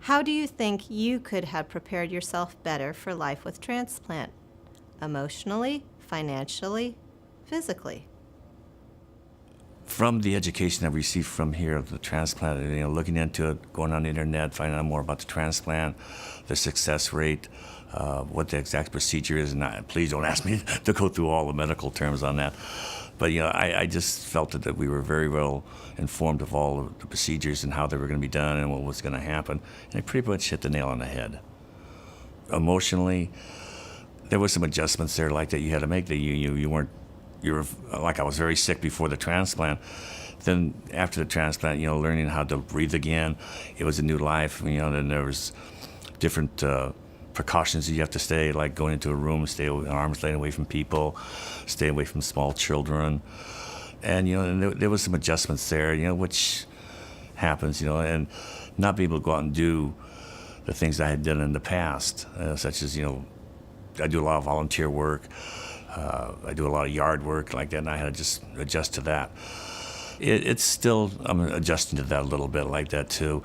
How do you think you could have prepared yourself better for life with transplant? Emotionally, financially, physically? From the education I received from here, the transplant, looking into it, going on the internet, finding out more about the transplant, the success rate, what the exact procedure is, and please don't ask me to go through all the medical terms on that. But I just felt that we were very well informed of all of the procedures and how they were going to be done and what was going to happen, and it pretty much hit the nail on the head. Emotionally, there were some adjustments there like that you had to make. That you weren't. You were like I was very sick before the transplant. Then after the transplant, learning how to breathe again, it was a new life. Then there was different precautions that you have to stay, like going into a room, stay arms length away from people, stay away from small children, and and there was some adjustments there, which happens, and not being able to go out and do the things I had done in the past, such as I do a lot of volunteer work. I do a lot of yard work like that, and I had to just adjust to that. It's still, I'm adjusting to that a little bit like that too.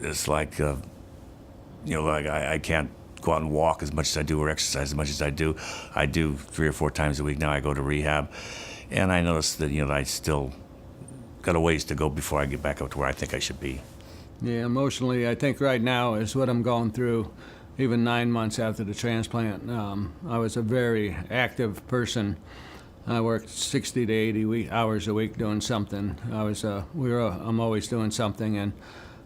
It's like, I can't go out and walk as much as I do or exercise as much as I do. I do 3 or 4 times a week now. I go to rehab, and I notice that, I still got a ways to go before I get back up to where I think I should be. Yeah, emotionally, I think right now is what I'm going through. Even 9 months after the transplant, I was a very active person. I worked 60 to 80 hours a week doing something. I'm always doing something, and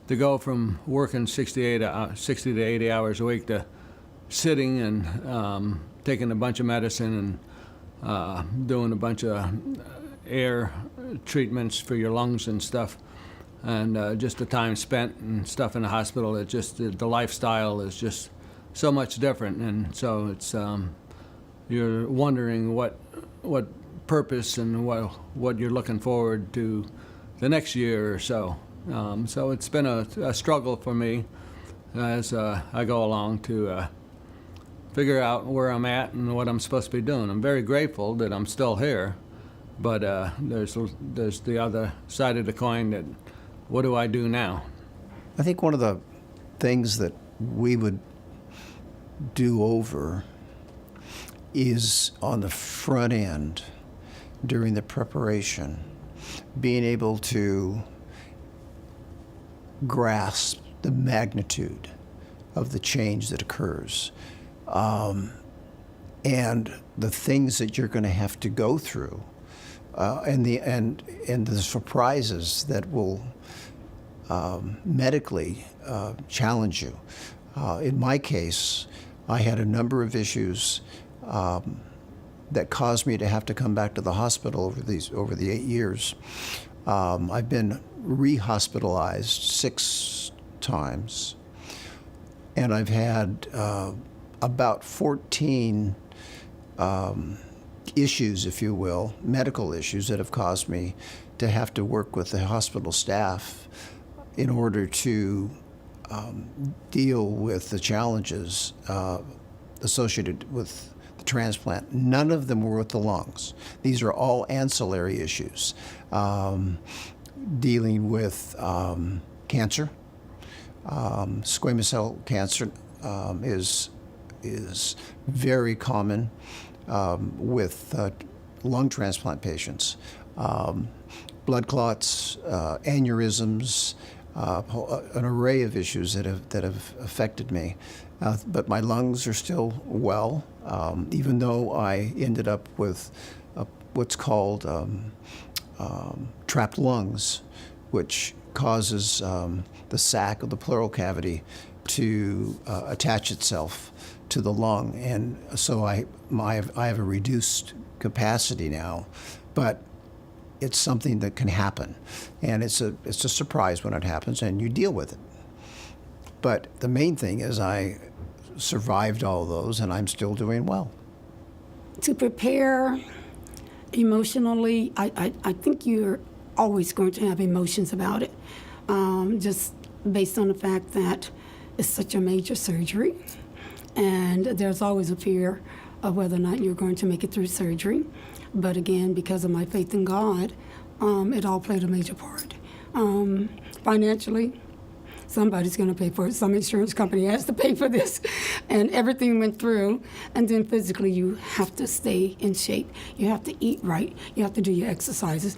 to go from working 60 to 80 hours a week to sitting and taking a bunch of medicine and doing a bunch of air treatments for your lungs and stuff, and just the time spent and stuff in the hospital, the lifestyle is just so much different, and so it's you're wondering what purpose and what you're looking forward to the next year or so. So it's been a struggle for me as I go along to figure out where I'm at and what I'm supposed to be doing. I'm very grateful that I'm still here, but there's the other side of the coin that what do I do now? I think one of the things that we would do over is on the front end during the preparation, being able to grasp the magnitude of the change that occurs, and the things that you're going to have to go through, and the surprises that will medically challenge you. In my case, I had a number of issues that caused me to have to come back to the hospital over the 8 years. I've been rehospitalized 6 times, and I've had about 14 issues, if you will, medical issues that have caused me to have to work with the hospital staff in order to deal with the challenges associated with the transplant. None of them were with the lungs. These are all ancillary issues. Dealing with cancer, squamous cell cancer is very common with lung transplant patients. Blood clots, aneurysms, an array of issues that have affected me. But my lungs are still well, even though I ended up with what's called trapped lungs, which causes the sac of the pleural cavity to attach itself to the lung, and so I have a reduced capacity now, but it's something that can happen, and it's a surprise when it happens, and you deal with it. But the main thing is I survived all those, and I'm still doing well. To prepare emotionally, I think you're always going to have emotions about it, just based on the fact that it's such a major surgery, and there's always a fear of whether or not you're going to make it through surgery. But again, because of my faith in God, it all played a major part. Financially, somebody's going to pay for it. Some insurance company has to pay for this. And everything went through. And then physically, you have to stay in shape. You have to eat right. You have to do your exercises.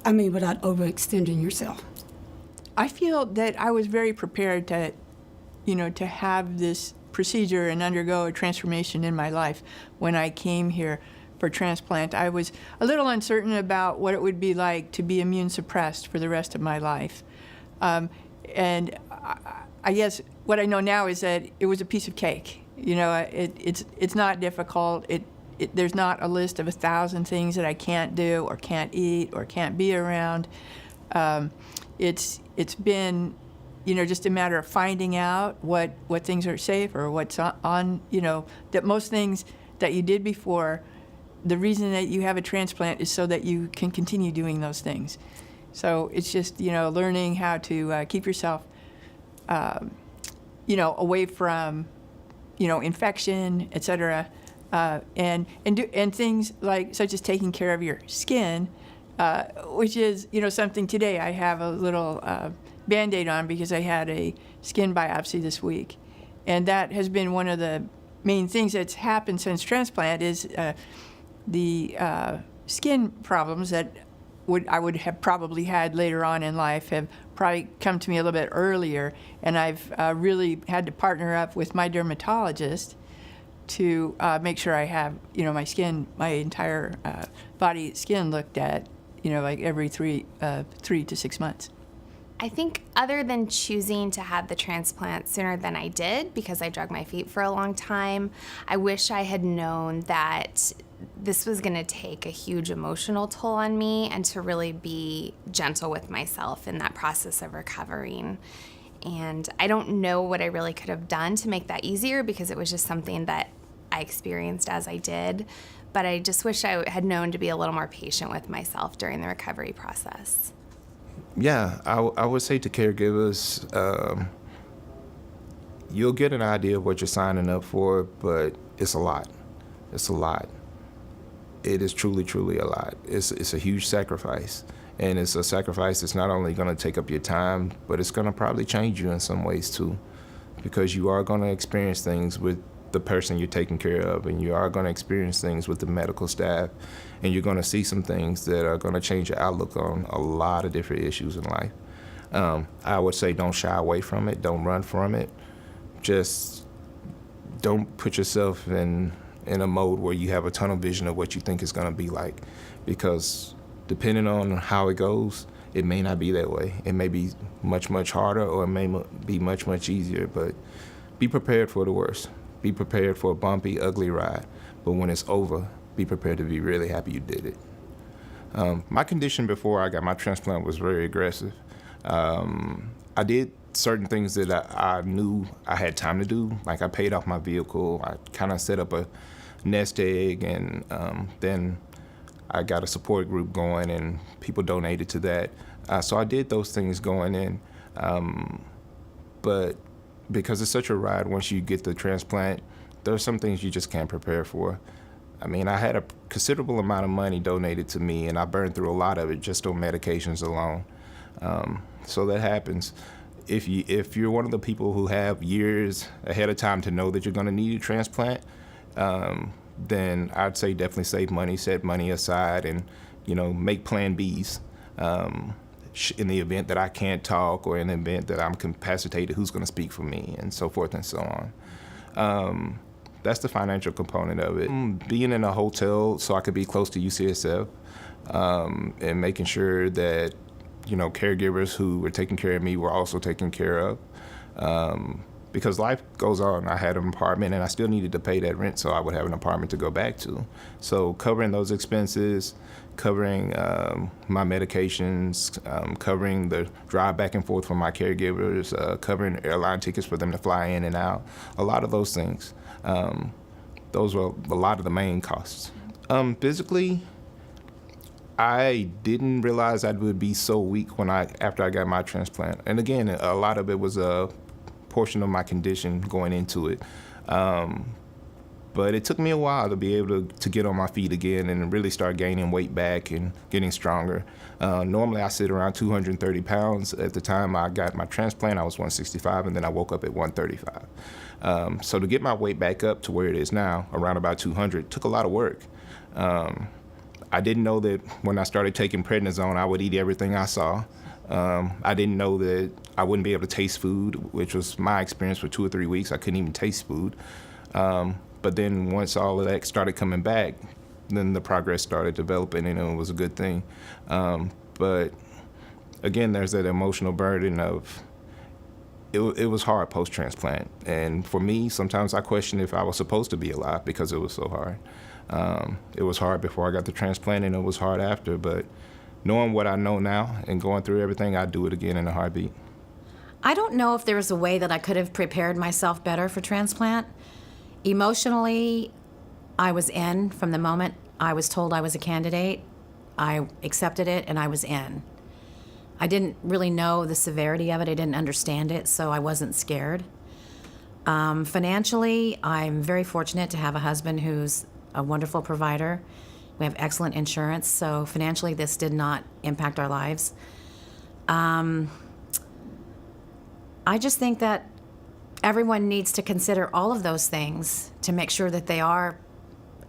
I mean, without overextending yourself. I feel that I was very prepared to, to have this procedure and undergo a transformation in my life when I came here for transplant. I was a little uncertain about what it would be like to be immune suppressed for the rest of my life. And I guess what I know now is that it was a piece of cake. It's not difficult. There's not a list of 1,000 things that I can't do or can't eat or can't be around. It's been, just a matter of finding out what things are safe or what's on, that most things that you did before, the reason that you have a transplant is so that you can continue doing those things. So it's just, learning how to keep yourself, away from, infection, et cetera, and things like such as taking care of your skin, which is, something today I have a little Band-Aid on because I had a skin biopsy this week. And that has been one of the main things that's happened since transplant is the skin problems that I would have probably had later on in life have probably come to me a little bit earlier. And I've really had to partner up with my dermatologist to make sure I have, my skin, my entire body skin looked at, like every 3 to 6 months. I think other than choosing to have the transplant sooner than I did, because I drug my feet for a long time, I wish I had known that this was going to take a huge emotional toll on me and to really be gentle with myself in that process of recovering. And I don't know what I really could have done to make that easier because it was just something that I experienced as I did. But I just wish I had known to be a little more patient with myself during the recovery process. Yeah, I would say to caregivers, you'll get an idea of what you're signing up for, but it's a lot. It's a lot. It is truly, truly a lot. It's a huge sacrifice. And it's a sacrifice that's not only going to take up your time, but it's going to probably change you in some ways too, because you are going to experience things with the person you're taking care of, and you are going to experience things with the medical staff, and you're going to see some things that are going to change your outlook on a lot of different issues in life. I would say don't shy away from it. Don't run from it. Just don't put yourself in a mode where you have a tunnel vision of what you think it's going to be like, because depending on how it goes, it may not be that way. It may be much, much harder, or it may be much, much easier, but be prepared for the worst. Be prepared for a bumpy, ugly ride, but when it's over, be prepared to be really happy you did it. My condition before I got my transplant was very aggressive. I did certain things that I knew I had time to do, like I paid off my vehicle, I kind of set up a nest egg, and then I got a support group going, and people donated to that. So I did those things going in, but because it's such a ride once you get the transplant, there are some things you just can't prepare for. I mean, I had a considerable amount of money donated to me, and I burned through a lot of it just on medications alone. So that happens. If you're one of the people who have years ahead of time to know that you're going to need a transplant, then I'd say definitely save money, set money aside, and make plan Bs. In the event that I can't talk, or in the event that I'm incapacitated, who's going to speak for me, and so forth and so on. That's the financial component of it. Being in a hotel so I could be close to UCSF, and making sure that caregivers who were taking care of me were also taken care of. Because life goes on. I had an apartment, and I still needed to pay that rent, so I would have an apartment to go back to. So covering those expenses, covering my medications, covering the drive back and forth for my caregivers, covering airline tickets for them to fly in and out, a lot of those things. Those were a lot of the main costs. Physically, I didn't realize I would be so weak after I got my transplant. And again, a lot of it was a portion of my condition going into it. But it took me a while to be able to get on my feet again and really start gaining weight back and getting stronger. Normally I sit around 230 pounds. At the time I got my transplant, I was 165, and then I woke up at 135. So to get my weight back up to where it is now, around about 200, took a lot of work. I didn't know that when I started taking prednisone, I would eat everything I saw. I didn't know that I wouldn't be able to taste food, which was my experience for 2 or 3 weeks. I couldn't even taste food. But then once all of that started coming back, then the progress started developing, and it was a good thing. But again, there's that emotional burden of, it was hard post-transplant. And for me, sometimes I question if I was supposed to be alive because it was so hard. It was hard before I got the transplant, and it was hard after. But knowing what I know now and going through everything, I'd do it again in a heartbeat. I don't know if there was a way that I could have prepared myself better for transplant. Emotionally, I was in from the moment I was told I was a candidate. I accepted it, and I was in. I didn't really know the severity of it. I didn't understand it, so I wasn't scared. Financially, I'm very fortunate to have a husband who's a wonderful provider. We have excellent insurance, so financially this did not impact our lives. I just think that everyone needs to consider all of those things to make sure that they are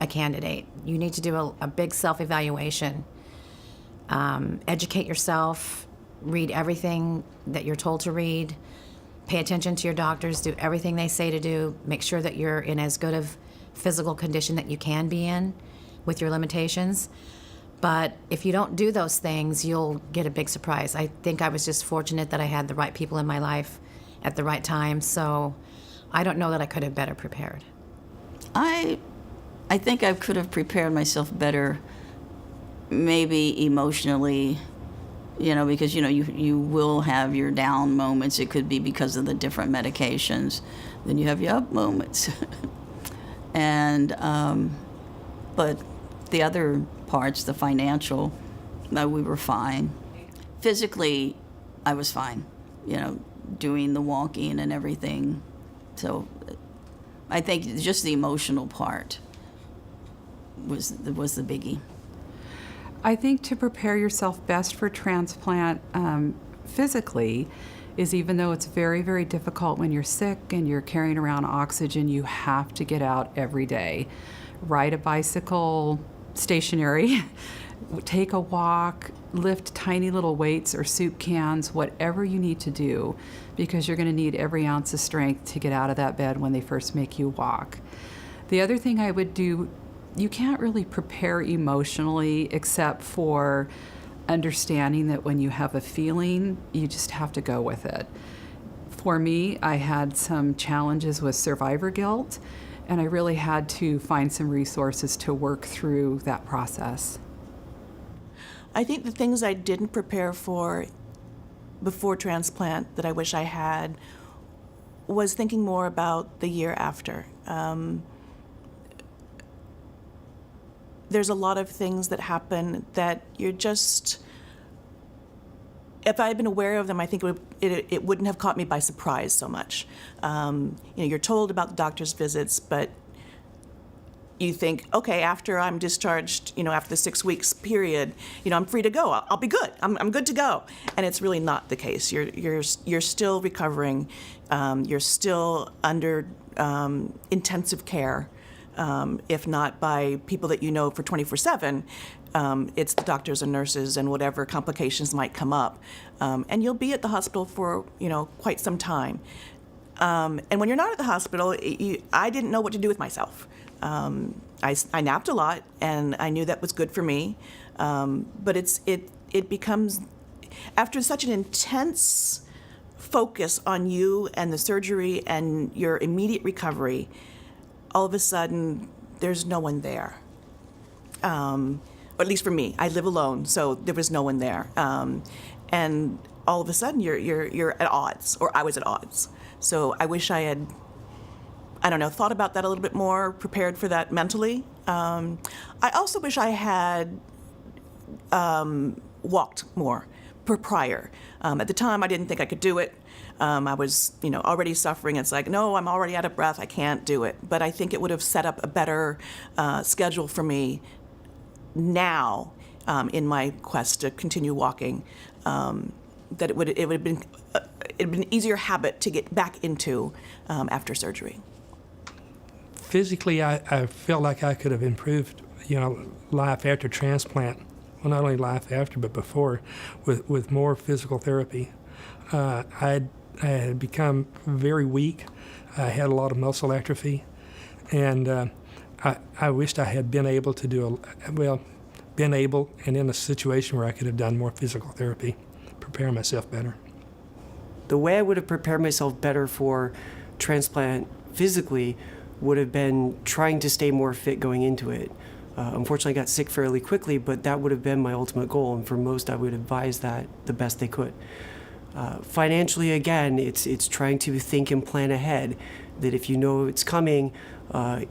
a candidate. You need to do a big self-evaluation. Educate yourself, read everything that you're told to read, pay attention to your doctors, do everything they say to do, make sure that you're in as good of physical condition that you can be in with your limitations. But if you don't do those things, you'll get a big surprise. I think I was just fortunate that I had the right people in my life at the right time, so I don't know that I could have better prepared. I think I could have prepared myself better, maybe emotionally, because, you will have your down moments. It could be because of the different medications. Then you have your up moments. And, but the other parts, the financial, we were fine. Physically, I was fine, doing the walking and everything. So I think just the emotional part was the biggie. I think to prepare yourself best for transplant physically is, even though it's very, very difficult when you're sick and you're carrying around oxygen, you have to get out every day. Ride a bicycle stationary, take a walk, lift tiny little weights or soup cans, whatever you need to do, because you're going to need every ounce of strength to get out of that bed when they first make you walk. The other thing I would do, you can't really prepare emotionally except for understanding that when you have a feeling, you just have to go with it. For me, I had some challenges with survivor guilt, and I really had to find some resources to work through that process. I think the things I didn't prepare for before transplant that I wish I had was thinking more about the year after. There's a lot of things that happen that you're just, if I had been aware of them, I think it wouldn't have caught me by surprise so much. You're told about the doctor's visits, but you think, okay, after I'm discharged, after the 6 weeks period, I'm free to go. I'll be good. I'm good to go. And it's really not the case. You're still recovering. You're still under intensive care. If not by people that you know for 24/7, it's the doctors and nurses and whatever complications might come up. And you'll be at the hospital for, quite some time. And when you're not at the hospital, I didn't know what to do with myself. I napped a lot, and I knew that was good for me. But it becomes, after such an intense focus on you and the surgery and your immediate recovery, all of a sudden, there's no one there. Or at least for me, I live alone, so there was no one there. And all of a sudden, you're at odds, or I was at odds. So I wish I had, thought about that a little bit more, prepared for that mentally. I also wish I had walked more prior. At the time, I didn't think I could do it. I was, already suffering. It's like, no, I'm already out of breath. I can't do it. But I think it would have set up a better schedule for me now in my quest to continue walking. That it would have been an easier habit to get back into after surgery. Physically, I felt like I could have improved, life after transplant. Well, not only life after, but before, with more physical therapy. I had become very weak. I had a lot of muscle atrophy, and I wished I had been able to and in a situation where I could have done more physical therapy, prepare myself better. The way I would have prepared myself better for transplant physically would have been trying to stay more fit going into it. Unfortunately, I got sick fairly quickly, but that would have been my ultimate goal, and for most, I would advise that the best they could. Financially, again, it's trying to think and plan ahead, that if you know it's coming,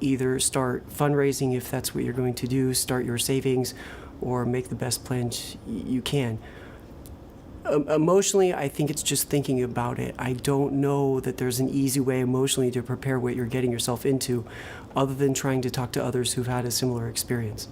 either start fundraising if that's what you're going to do, start your savings, or make the best plans you can. Emotionally, I think it's just thinking about it. I don't know that there's an easy way emotionally to prepare what you're getting yourself into, other than trying to talk to others who've had a similar experience.